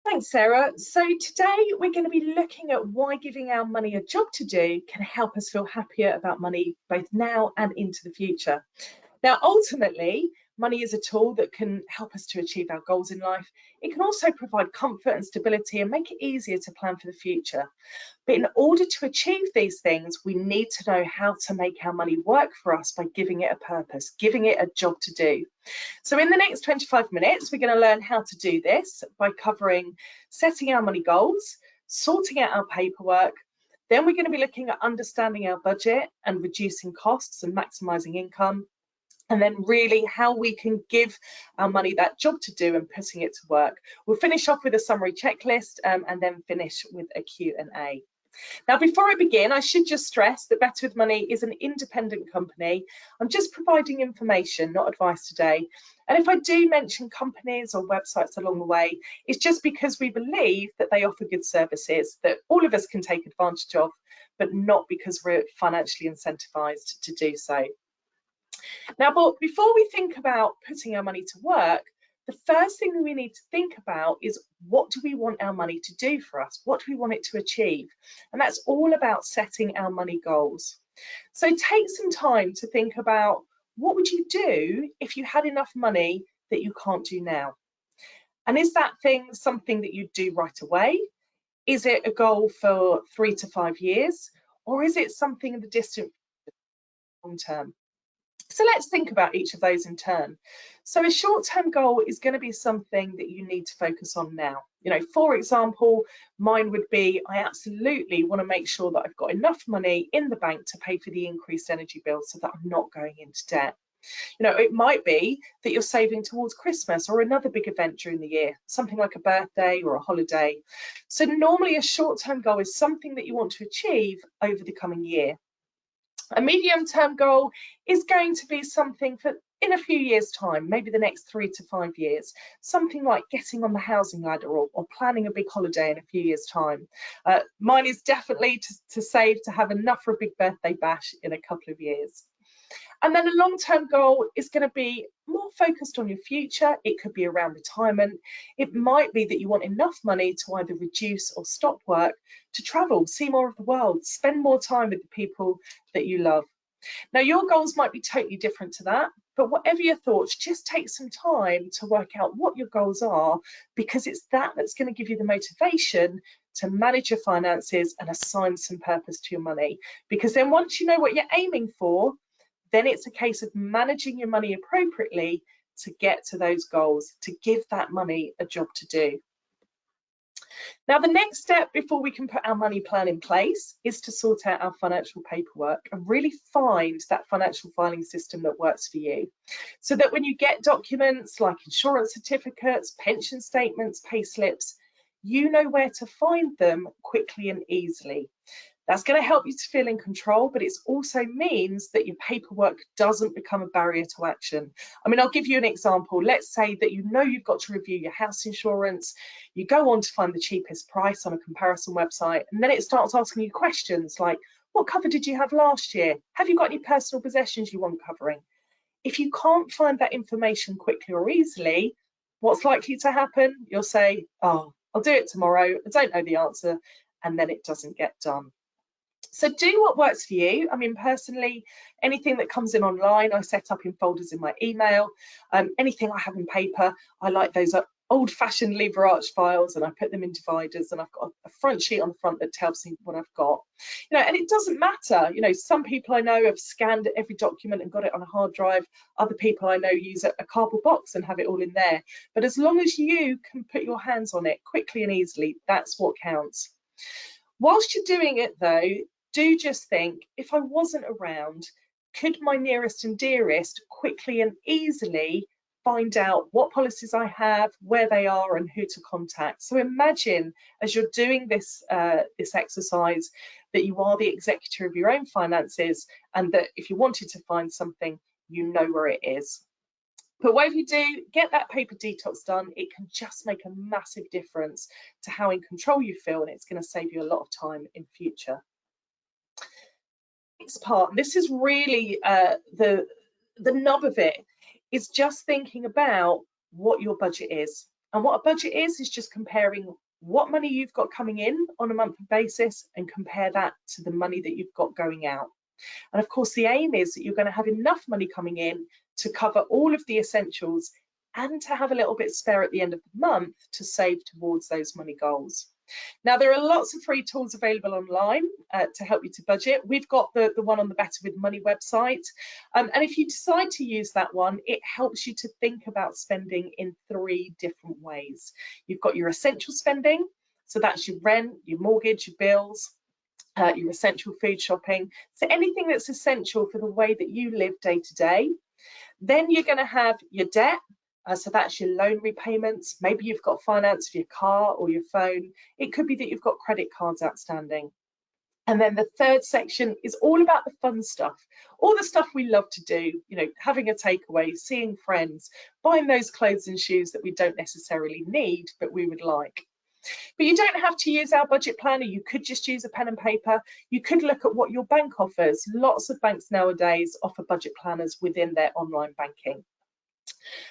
Thanks, Sarah. So today we're going to be looking at why giving our money a job to do can help us feel happier about money both now and into the future. Now, ultimately, money is a tool that can help us to achieve our goals in life. It can also provide comfort and stability and make it easier to plan for the future. But in order to achieve these things, we need to know how to make our money work for us by giving it a purpose, giving it a job to do. So in the next 25 minutes, we're going to learn how to do this by covering setting our money goals, sorting out our paperwork. Then we're going to be looking at understanding our budget and reducing costs and maximising income. And then really how we can give our money that job to do and putting it to work. We'll finish off with a summary checklist and then finish with a Q&A. Now, before I begin, I should just stress that Better with Money is an independent company. I'm just providing information, not advice today. And if I do mention companies or websites along the way, it's just because we believe that they offer good services that all of us can take advantage of, but not because we're financially incentivized to do so. Now, but before we think about putting our money to work, the first thing we need to think about is, what do we want our money to do for us? What do we want it to achieve? And that's all about setting our money goals. So take some time to think about, what would you do if you had enough money that you can't do now? And is that thing something that you do right away? Is it a goal for 3 to 5 years? Or is it something in the distant long term? So let's think about each of those in turn. So a short-term goal is going to be something that you need to focus on now. For example, mine would be, I absolutely want to make sure that I've got enough money in the bank to pay for the increased energy bill so that I'm not going into debt. It might be that you're saving towards Christmas or another big event during the year, something like a birthday or a holiday. So normally a short-term goal is something that you want to achieve over the coming year. A medium-term goal is going to be something for in a few years' time, maybe the next 3 to 5 years, something like getting on the housing ladder or planning a big holiday in a few years' time. Mine is definitely to save to have enough for a big birthday bash in a couple of years. And then a long-term goal is going to be more focused on your future. It could be around retirement. It might be that you want enough money to either reduce or stop work, to travel, see more of the world, spend more time with the people that you love. Now, your goals might be totally different to that, but whatever your thoughts, just take some time to work out what your goals are, because it's that's going to give you the motivation to manage your finances and assign some purpose to your money. Because then once you know what you're aiming for, then it's a case of managing your money appropriately to get to those goals, to give that money a job to do. Now, the next step before we can put our money plan in place is to sort out our financial paperwork and really find that financial filing system that works for you, so that when you get documents like insurance certificates, pension statements, pay slips, you know where to find them quickly and easily. That's going to help you to feel in control, but it also means that your paperwork doesn't become a barrier to action. I mean, I'll give you an example. Let's say that you've got to review your house insurance. You go on to find the cheapest price on a comparison website, and then it starts asking you questions like, what cover did you have last year? Have you got any personal possessions you want covering? If you can't find that information quickly or easily, what's likely to happen? You'll say, oh, I'll do it tomorrow. I don't know the answer, and then it doesn't get done. So do what works for you. I mean, personally, anything that comes in online, I set up in folders in my email. Anything I have in paper, I like those old-fashioned LibreArch files, and I put them in dividers, and I've got a front sheet on the front that tells me what I've got. And it doesn't matter. Some people I know have scanned every document and got it on a hard drive. Other people I know use a cardboard box and have it all in there. But as long as you can put your hands on it quickly and easily, that's what counts. Whilst you're doing it, though, do just think, if I wasn't around, could my nearest and dearest quickly and easily find out what policies I have, where they are, and who to contact? So imagine, as you're doing this exercise, that you are the executor of your own finances, and that if you wanted to find something, you know where it is. But whatever you do, get that paper detox done. It can just make a massive difference to how in control you feel, and it's going to save you a lot of time in future. Next part, this is really the nub of it, is just thinking about what your budget is. And what a budget is just comparing what money you've got coming in on a monthly basis and compare that to the money that you've got going out. And of course, the aim is that you're going to have enough money coming in to cover all of the essentials and to have a little bit spare at the end of the month to save towards those money goals. Now, there are lots of free tools available online to help you to budget. We've got the one on the Better With Money website. And if you decide to use that one, it helps you to think about spending in 3 different ways. You've got your essential spending, so that's your rent, your mortgage, your bills, your essential food shopping. So anything that's essential for the way that you live day to day. Then you're going to have your debt. So that's your loan repayments. Maybe you've got finance for your car or your phone. It could be that you've got credit cards outstanding. And then the third section is all about the fun stuff, all the stuff we love to do, you know, having a takeaway, seeing friends, buying those clothes and shoes that we don't necessarily need, but we would like. But you don't have to use our budget planner. You could just use a pen and paper. You could look at what your bank offers. Lots of banks nowadays offer budget planners within their online banking.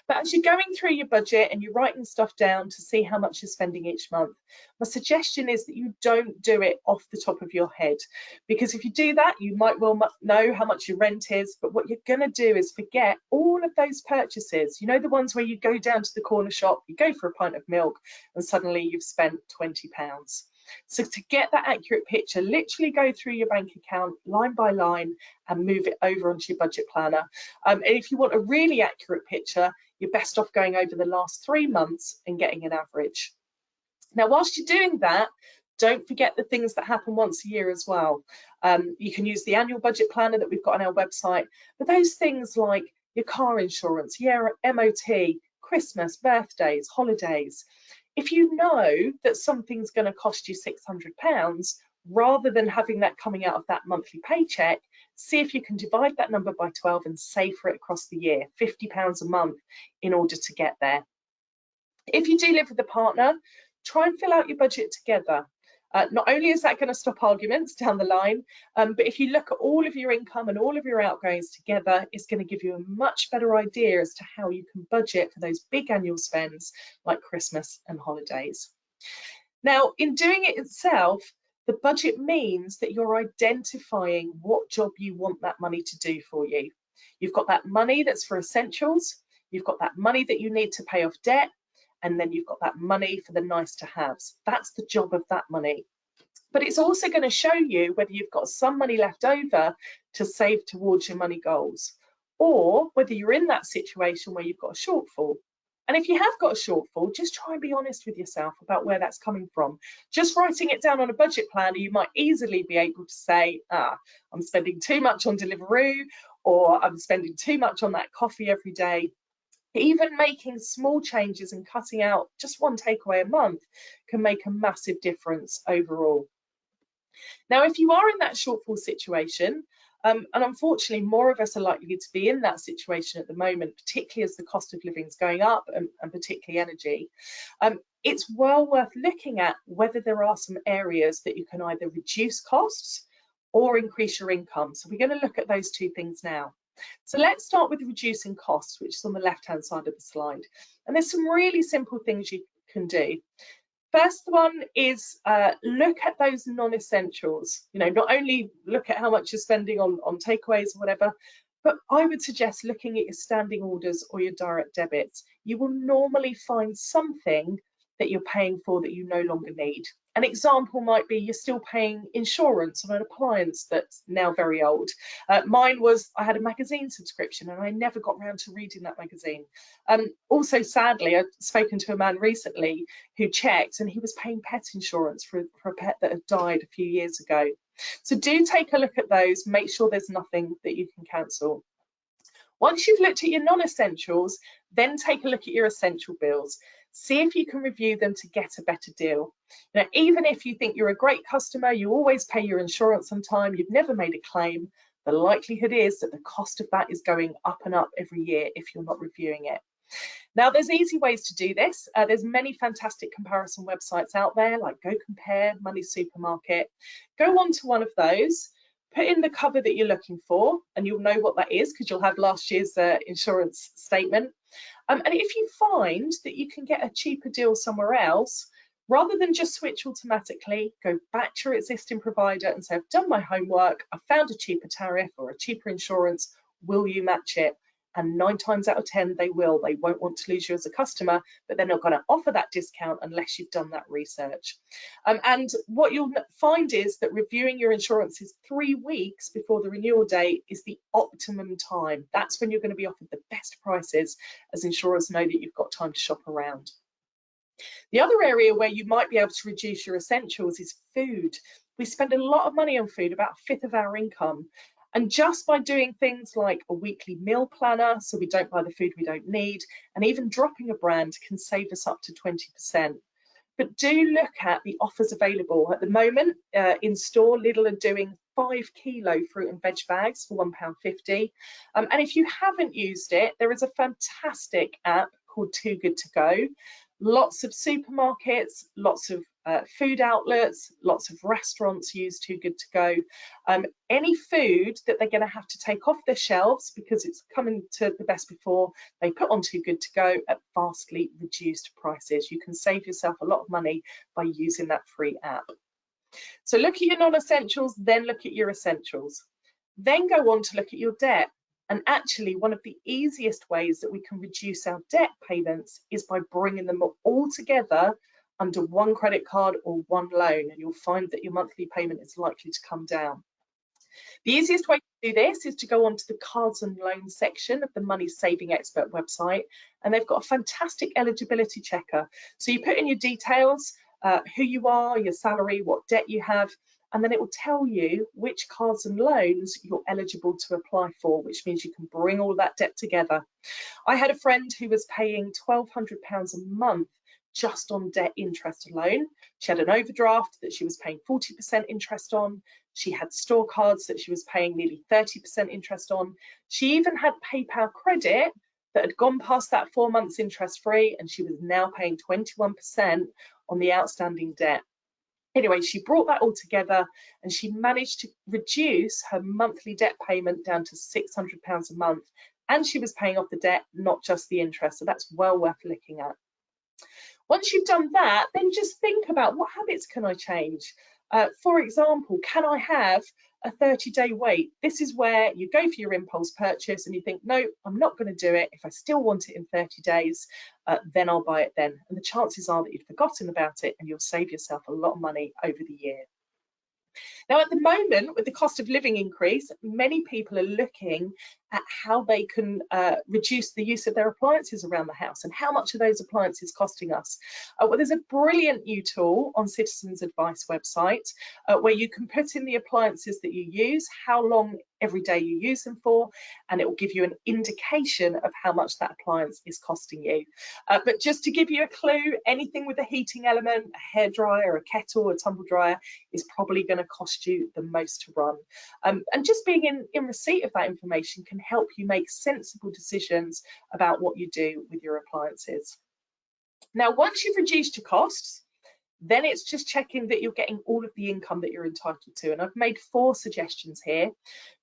But as you're going through your budget and you're writing stuff down to see how much you're spending each month, my suggestion is that you don't do it off the top of your head, because if you do that, you might well know how much your rent is, but what you're going to do is forget all of those purchases. You know, the ones where you go down to the corner shop, you go for a pint of milk, and suddenly you've spent £20. So to get that accurate picture, literally go through your bank account line by line and move it over onto your budget planner. And if you want a really accurate picture, you're best off going over the last 3 months and getting an average. Now, whilst you're doing that, don't forget the things that happen once a year as well. You can use the annual budget planner that we've got on our website, but those things like your car insurance, your MOT, Christmas, birthdays, holidays. If you know that something's going to cost you £600, rather than having that coming out of that monthly paycheck, see if you can divide that number by 12 and save for it across the year, £50 a month in order to get there. If you do live with a partner, try and fill out your budget together. Not only is that going to stop arguments down the line, but if you look at all of your income and all of your outgoings together, it's going to give you a much better idea as to how you can budget for those big annual spends like Christmas and holidays. Now, in doing it itself, the budget means that you're identifying what job you want that money to do for you. You've got that money that's for essentials, you've got that money that you need to pay off debt, and then you've got that money for the nice to haves. That's the job of that money. But it's also going to show you whether you've got some money left over to save towards your money goals, or whether you're in that situation where you've got a shortfall. And if you have got a shortfall, just try and be honest with yourself about where that's coming from. Just writing it down on a budget planner, you might easily be able to say, I'm spending too much on Deliveroo, or I'm spending too much on that coffee every day. Even making small changes and cutting out just one takeaway a month can make a massive difference overall. Now, if you are in that shortfall situation, and unfortunately more of us are likely to be in that situation at the moment, particularly as the cost of living is going up and particularly energy, it's well worth looking at whether there are some areas that you can either reduce costs or increase your income. So we're going to look at those 2 things now. So let's start with reducing costs, which is on the left-hand side of the slide. And there's some really simple things you can do. First one is look at those non-essentials. You know, not only look at how much you're spending on takeaways or whatever, but I would suggest looking at your standing orders or your direct debits. You will normally find something that you're paying for that you no longer need. An example might be you're still paying insurance on an appliance that's now very old. Mine was, I had a magazine subscription and I never got around to reading that magazine. Also, sadly, I've spoken to a man recently who checked and he was paying pet insurance for a pet that had died a few years ago. So do take a look at those, make sure there's nothing that you can cancel. Once you've looked at your non-essentials, then take a look at your essential bills. See if you can review them to get a better deal. Now, even if you think you're a great customer, you always pay your insurance on time, you've never made a claim, the likelihood is that the cost of that is going up and up every year if you're not reviewing it. Now, there's easy ways to do this. There's many fantastic comparison websites out there like Go Compare, Money Supermarket. Go on to one of those, put in the cover that you're looking for, and you'll know what that is because you'll have last year's insurance statement. And if you find that you can get a cheaper deal somewhere else, rather than just switch automatically, go back to your existing provider and say, I've done my homework, I've found a cheaper tariff or a cheaper insurance, will you match it? And 9 times out of 10, they will. They won't want to lose you as a customer, but they're not going to offer that discount unless you've done that research. And what you'll find is that reviewing your insurances 3 weeks before the renewal date is the optimum time. That's when you're going to be offered the best prices, as insurers know that you've got time to shop around. The other area where you might be able to reduce your essentials is food. We spend a lot of money on food, about a fifth of our income. And just by doing things like a weekly meal planner, so we don't buy the food we don't need, and even dropping a brand can save us up to 20%. But do look at the offers available. At the moment, in store, Lidl are doing 5 kilo fruit and veg bags for £1.50. And if you haven't used it, there is a fantastic app called Too Good To Go. Lots of supermarkets, lots of food outlets, lots of restaurants use Too Good To Go. Any food that they're going to have to take off their shelves because it's coming to the best before, they put on Too Good To Go at vastly reduced prices. You can save yourself a lot of money by using that free app. So look at your non-essentials, then look at your essentials. Then go on to look at your debt. And actually, one of the easiest ways that we can reduce our debt payments is by bringing them all together under one credit card or one loan, and you'll find that your monthly payment is likely to come down. The easiest way to do this is to go onto the cards and loans section of the Money Saving Expert website, and they've got a fantastic eligibility checker. So you put in your details, who you are, your salary, what debt you have, and then it will tell you which cards and loans you're eligible to apply for, which means you can bring all that debt together. I had a friend who was paying £1,200 a month just on debt interest alone. She had an overdraft that she was paying 40% interest on. She had store cards that she was paying nearly 30% interest on. She even had PayPal credit that had gone past that 4 months interest free, and she was now paying 21% on the outstanding debt. Anyway, she brought that all together and she managed to reduce her monthly debt payment down to £600 a month. And she was paying off the debt, not just the interest. So that's well worth looking at. Once you've done that, then just think about what habits can I change? For example, can I have a 30-day wait? This is where you go for your impulse purchase and you think, no, I'm not going to do it. If I still want it in 30 days, then I'll buy it then. And the chances are that you've forgotten about it and you'll save yourself a lot of money over the year. Now, at the moment, with the cost of living increase, many people are looking at how they can reduce the use of their appliances around the house and how much are those appliances costing us. Well, there's a brilliant new tool on Citizens Advice website where you can put in the appliances that you use, how long every day you use them for, and it will give you an indication of how much that appliance is costing you. But just to give you a clue, anything with a heating element, a hairdryer, a kettle, a tumble dryer is probably going to cost you the most to run. And just being in receipt of that information can help you make sensible decisions about what you do with your appliances. Now, once you've reduced your costs, then it's just checking that you're getting all of the income that you're entitled to. And I've made 4 suggestions here.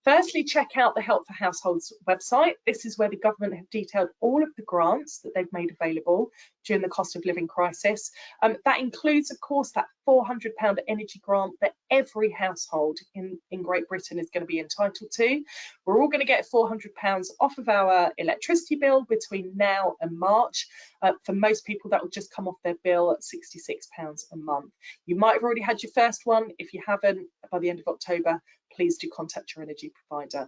Firstly, check out the Help for Households website. This is where the government have detailed all of the grants that they've made available during the cost of living crisis. That includes, of course, that £400 energy grant that every household in Great Britain is going to be entitled to. We're all going to get £400 off of our electricity bill between now and March. For most people, that will just come off their bill at £66 a month. You might have already had your first one. If you haven't, by the end of October, please do contact your energy provider.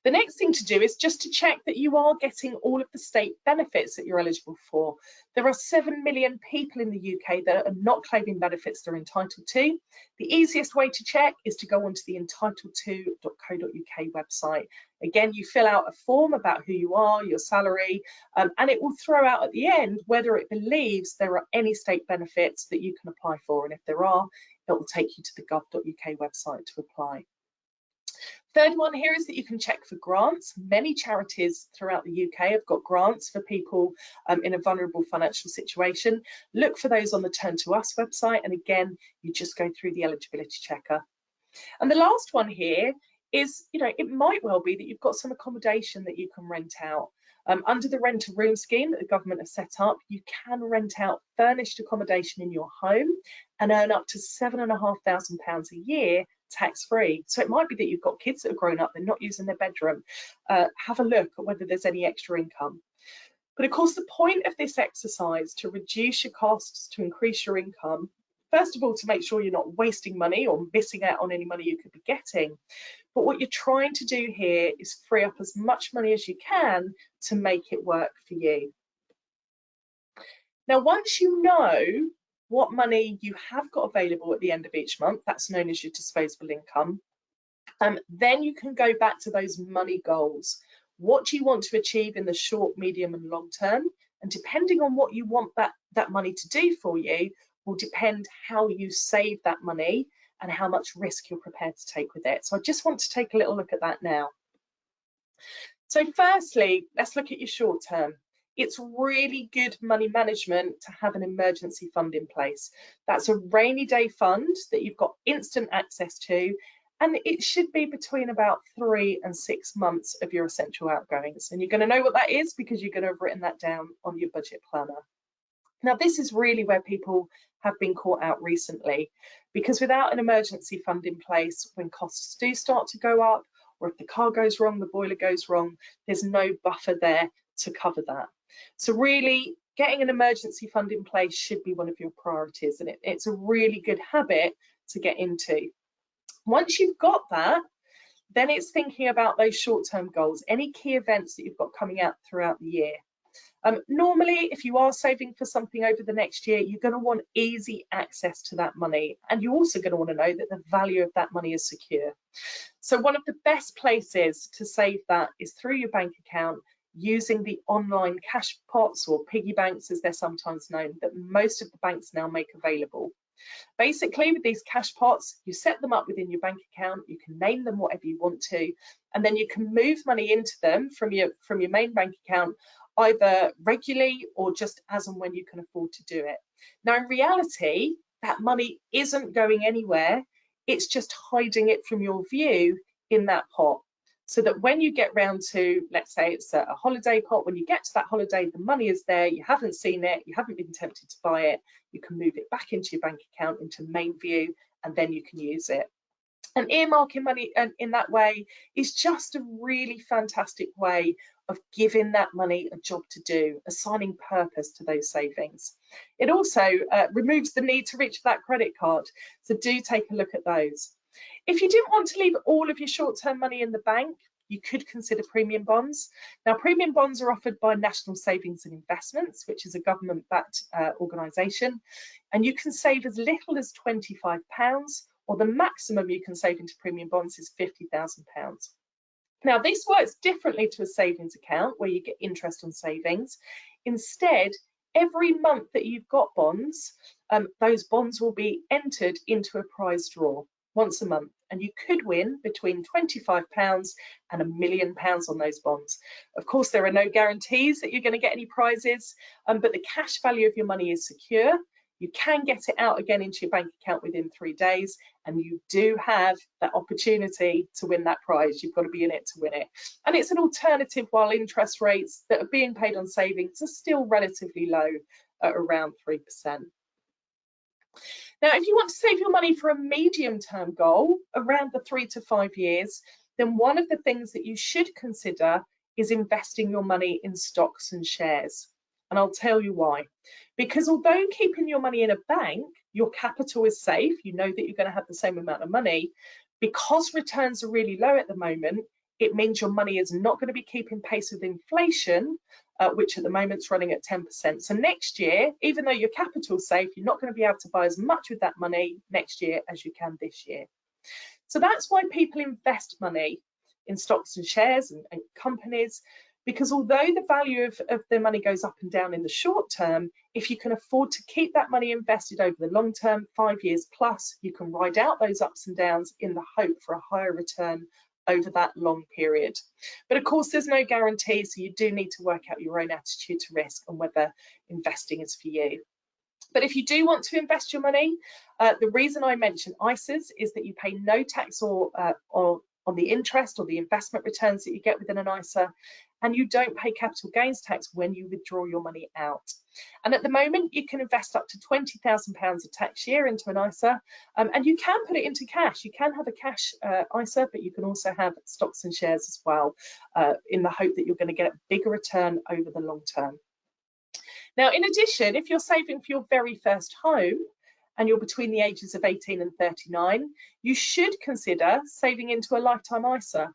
The next thing to do is just to check that you are getting all of the state benefits that you're eligible for. There are 7 million people in the UK that are not claiming benefits they're entitled to. The easiest way to check is to go onto the entitled2.co.uk website. Again, you fill out a form about who you are, your salary, and it will throw out at the end whether it believes there are any state benefits that you can apply for. And if there are, it will take you to the gov.uk website to apply. Third one here is that you can check for grants. Many charities throughout the UK have got grants for people in a vulnerable financial situation. Look for those on the Turn to Us website, and again, you just go through the eligibility checker. And the last one here is, it might well be that you've got some accommodation that you can rent out. Under the rent a room scheme that the government has set up, you can rent out furnished accommodation in your home and earn up to £7,500 a year tax-free. So it might be that you've got kids that are grown up, they're not using their bedroom. Have a look at whether there's any extra income. But of course, the point of this exercise to reduce your costs, to increase your income, first of all, to make sure you're not wasting money or missing out on any money you could be getting. But what you're trying to do here is free up as much money as you can to make it work for you. Now, once you know what money you have got available at the end of each month, that's known as your disposable income, then you can go back to those money goals. What do you want to achieve in the short, medium and long term? And depending on what you want that money to do for you will depend how you save that money and how much risk you're prepared to take with it. So I just want to take a little look at that now. So firstly, let's look at your short term. It's really good money management to have an emergency fund in place. That's a rainy day fund that you've got instant access to, and it should be between about 3 and 6 months of your essential outgoings. And you're going to know what that is because you're going to have written that down on your budget planner. Now, this is really where people have been caught out recently, because without an emergency fund in place, when costs do start to go up, or if the car goes wrong, the boiler goes wrong, there's no buffer there to cover that. So really, getting an emergency fund in place should be one of your priorities, and it's a really good habit to get into. Once you've got that, then it's thinking about those short-term goals, any key events that you've got coming out throughout the year. Normally, if you are saving for something over the next year, you're going to want easy access to that money, and you're also going to want to know that the value of that money is secure. So one of the best places to save that is through your bank account, using the online cash pots, or piggy banks as they're sometimes known, that most of the banks now make available. Basically, with these cash pots, you set them up within your bank account, you can name them whatever you want to, and then you can move money into them from your main bank account either regularly or just as and when you can afford to do it. Now, in reality, that money isn't going anywhere, it's just hiding it from your view in that pot. So that when you get round to, let's say it's a holiday pot, when you get to that holiday, the money is there, you haven't seen it, you haven't been tempted to buy it, you can move it back into your bank account, into main view, and then you can use it. And earmarking money in that way is just a really fantastic way of giving that money a job to do, assigning purpose to those savings. It also removes the need to reach for that credit card, so do take a look at those. If you didn't want to leave all of your short-term money in the bank, you could consider premium bonds. Now, premium bonds are offered by National Savings and Investments, which is a government-backed organisation, and you can save as little as £25, or the maximum you can save into premium bonds is £50,000. Now, this works differently to a savings account where you get interest on savings. Instead, every month that you've got bonds, those bonds will be entered into a prize draw once a month, and you could win between £25 and £1 million on those bonds. Of course, there are no guarantees that you're going to get any prizes, but the cash value of your money is secure. You can get it out again into your bank account within 3 days, and you do have that opportunity to win that prize. You've got to be in it to win it. And it's an alternative while interest rates that are being paid on savings are still relatively low at around 3%. Now, if you want to save your money for a medium-term goal, around the 3 to 5 years, then one of the things that you should consider is investing your money in stocks and shares. And I'll tell you why. Because although keeping your money in a bank, your capital is safe, you know that you're going to have the same amount of money, because returns are really low at the moment, it means your money is not going to be keeping pace with inflation, which at the moment is running at 10%. So next year, even though your capital's safe, you're not going to be able to buy as much with that money next year as you can this year. So that's why people invest money in stocks and shares and companies, because although the value of their money goes up and down in the short term, if you can afford to keep that money invested over the long term, 5 years plus, you can ride out those ups and downs in the hope for a higher return over that long period. But of course, there's no guarantee, so you do need to work out your own attitude to risk and whether investing is for you. But if you do want to invest your money, the reason I mention ISAs is that you pay no tax or on the interest or the investment returns that you get within an ISA, and you don't pay capital gains tax when you withdraw your money out. And at the moment, you can invest up to £20,000 a tax year into an ISA, and you can put it into cash. You can have a cash ISA, but you can also have stocks and shares as well, in the hope that you're going to get a bigger return over the long term. Now, in addition, if you're saving for your very first home and you're between the ages of 18 and 39, you should consider saving into a lifetime ISA.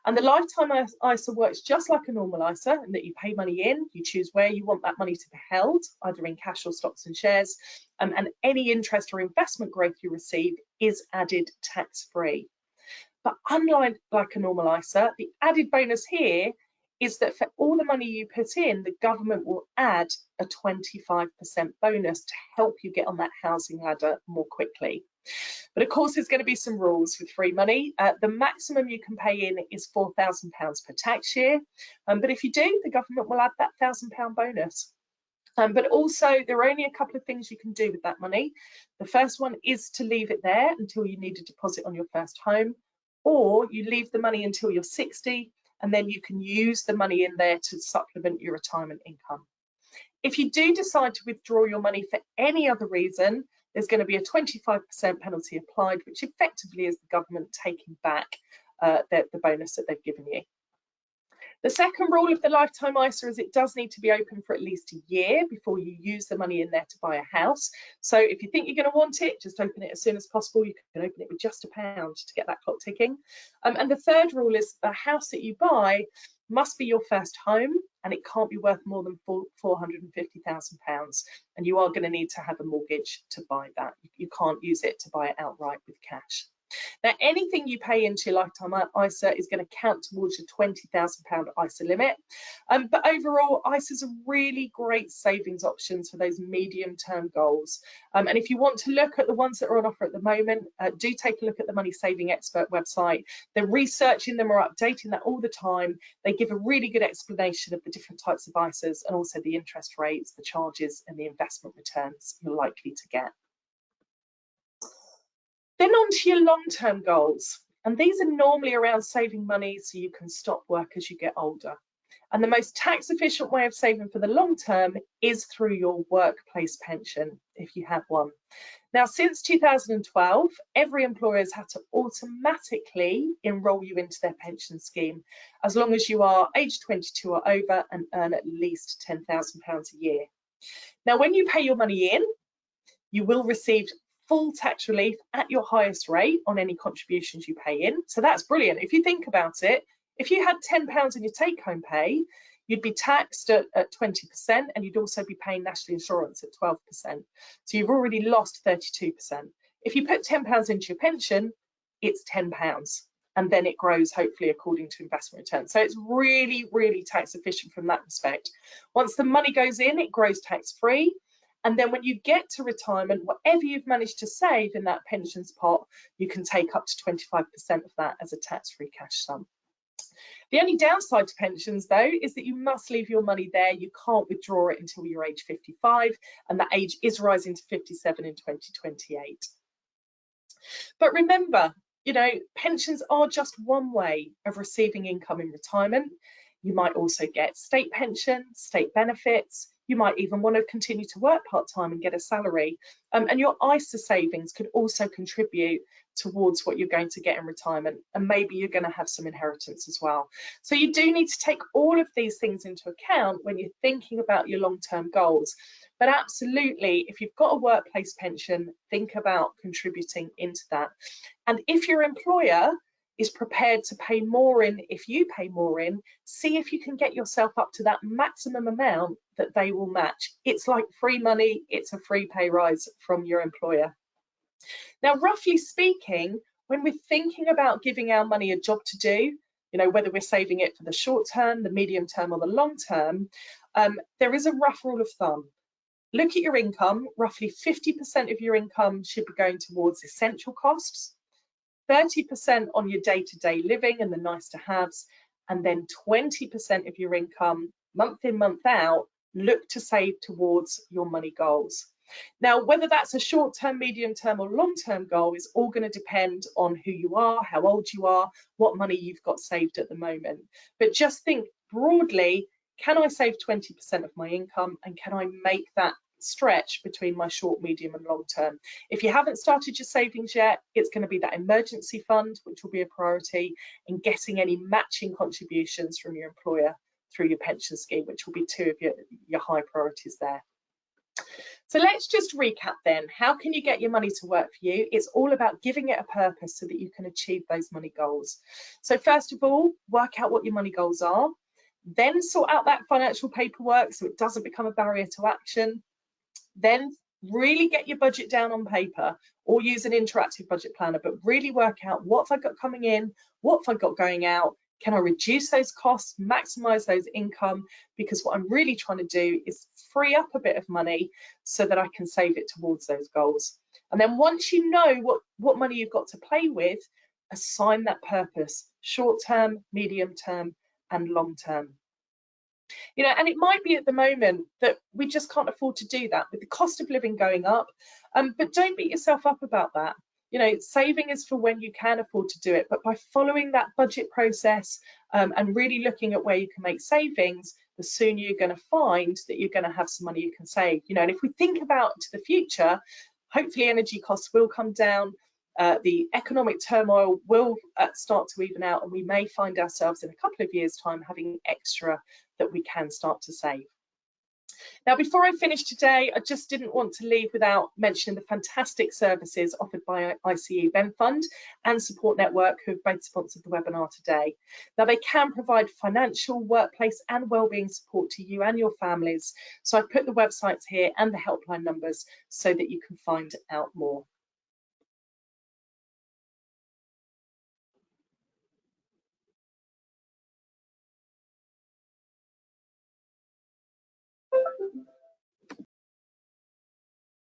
And the lifetime ISA works just like a normal ISA, in that you pay money in, you choose where you want that money to be held, either in cash or stocks and shares, and any interest or investment growth you receive is added tax-free. But unlike a normal ISA, the added bonus here is that for all the money you put in, the government will add a 25% bonus to help you get on that housing ladder more quickly. But of course, there's going to be some rules with free money. The maximum you can pay in is £4,000 per tax year. But if you do, the government will add that £1,000 bonus. But also, there are only a couple of things you can do with that money. The first one is to leave it there until you need a deposit on your first home, or you leave the money until you're 60, and then you can use the money in there to supplement your retirement income. If you do decide to withdraw your money for any other reason, there's going to be a 25% penalty applied, which effectively is the government taking back the bonus that they've given you. The second rule of the lifetime ISA is it does need to be open for at least a year before you use the money in there to buy a house. So if you think you're going to want it, just open it as soon as possible. You can open it with just £1 to get that clock ticking. And the third rule is the house that you buy must be your first home, and it can't be worth more than £450,000. And you are going to need to have a mortgage to buy that. You can't use it to buy it outright with cash. Now, anything you pay into your lifetime ISA is going to count towards your £20,000 ISA limit. But overall, ISAs are really great savings options for those medium-term goals. And if you want to look at the ones that are on offer at the moment, do take a look at the Money Saving Expert website. They're researching them or updating that all the time. They give a really good explanation of the different types of ISAs and also the interest rates, the charges, and the investment returns you're likely to get. Then on to your long-term goals, and these are normally around saving money so you can stop work as you get older. And the most tax-efficient way of saving for the long term is through your workplace pension, if you have one. Now, since 2012, every employer has had to automatically enrol you into their pension scheme, as long as you are age 22 or over and earn at least £10,000 a year. Now, when you pay your money in, you will receive full tax relief at your highest rate on any contributions you pay in. So that's brilliant. If you think about it, if you had £10 in your take-home pay, you'd be taxed at 20%, and you'd also be paying national insurance at 12%. So you've already lost 32%. If you put £10 into your pension, it's £10, and then it grows hopefully according to investment returns. So it's really, really tax efficient from that respect. Once the money goes in, it grows tax-free. And then when you get to retirement, whatever you've managed to save in that pensions pot, you can take up to 25% of that as a tax-free cash sum. The only downside to pensions, though, is that you must leave your money there. You can't withdraw it until you're age 55, and that age is rising to 57 in 2028. But remember, pensions are just one way of receiving income in retirement. You might also get state pension, state benefits. You might even want to continue to work part-time and get a salary. And your ISA savings could also contribute towards what you're going to get in retirement. And maybe you're going to have some inheritance as well. So you do need to take all of these things into account when you're thinking about your long-term goals. But absolutely, if you've got a workplace pension, think about contributing into that. And if your employer is prepared to pay more in, if you pay more in, see if you can get yourself up to that maximum amount that they will match. It's like free money, it's a free pay rise from your employer. Now, roughly speaking, when we're thinking about giving our money a job to do, whether we're saving it for the short term, the medium term, or the long term, there is a rough rule of thumb. Look at your income. Roughly 50% of your income should be going towards essential costs, 30% on your day-to-day living and the nice to haves, and then 20% of your income, month in, month out, look to save towards your money goals. Now, whether that's a short-term, medium-term, or long-term goal is all going to depend on who you are, how old you are, what money you've got saved at the moment. But just think broadly, can I save 20% of my income, and can I make that stretch between my short, medium and long term? If you haven't started your savings yet, it's going to be that emergency fund, which will be a priority, and getting any matching contributions from your employer through your pension scheme, which will be two of your high priorities there. So let's just recap then. How can you get your money to work for you? It's all about giving it a purpose so that you can achieve those money goals. So first of all, work out what your money goals are, then sort out that financial paperwork so it doesn't become a barrier to action. Then really get your budget down on paper, or use an interactive budget planner, but really work out, what have I got coming in, what have I got going out, can I reduce those costs, maximize those income, because what I'm really trying to do is free up a bit of money so that I can save it towards those goals. And then once you know what money you've got to play with, assign that purpose, short term, medium term and long term. You know, and it might be at the moment that we just can't afford to do that with the cost of living going up, but don't beat yourself up about that. You know, saving is for when you can afford to do it, but by following that budget process and really looking at where you can make savings, the sooner you're going to find that you're going to have some money you can save. You know, and if we think about to the future, hopefully energy costs will come down, the economic turmoil will start to even out, and we may find ourselves in a couple of years' time having extra that we can start to save. Now, before I finish today, I just didn't want to leave without mentioning the fantastic services offered by ICE Ben Fund and Support Network, who have both sponsored the webinar today. Now, they can provide financial, workplace and wellbeing support to you and your families. So I've put the websites here and the helpline numbers so that you can find out more.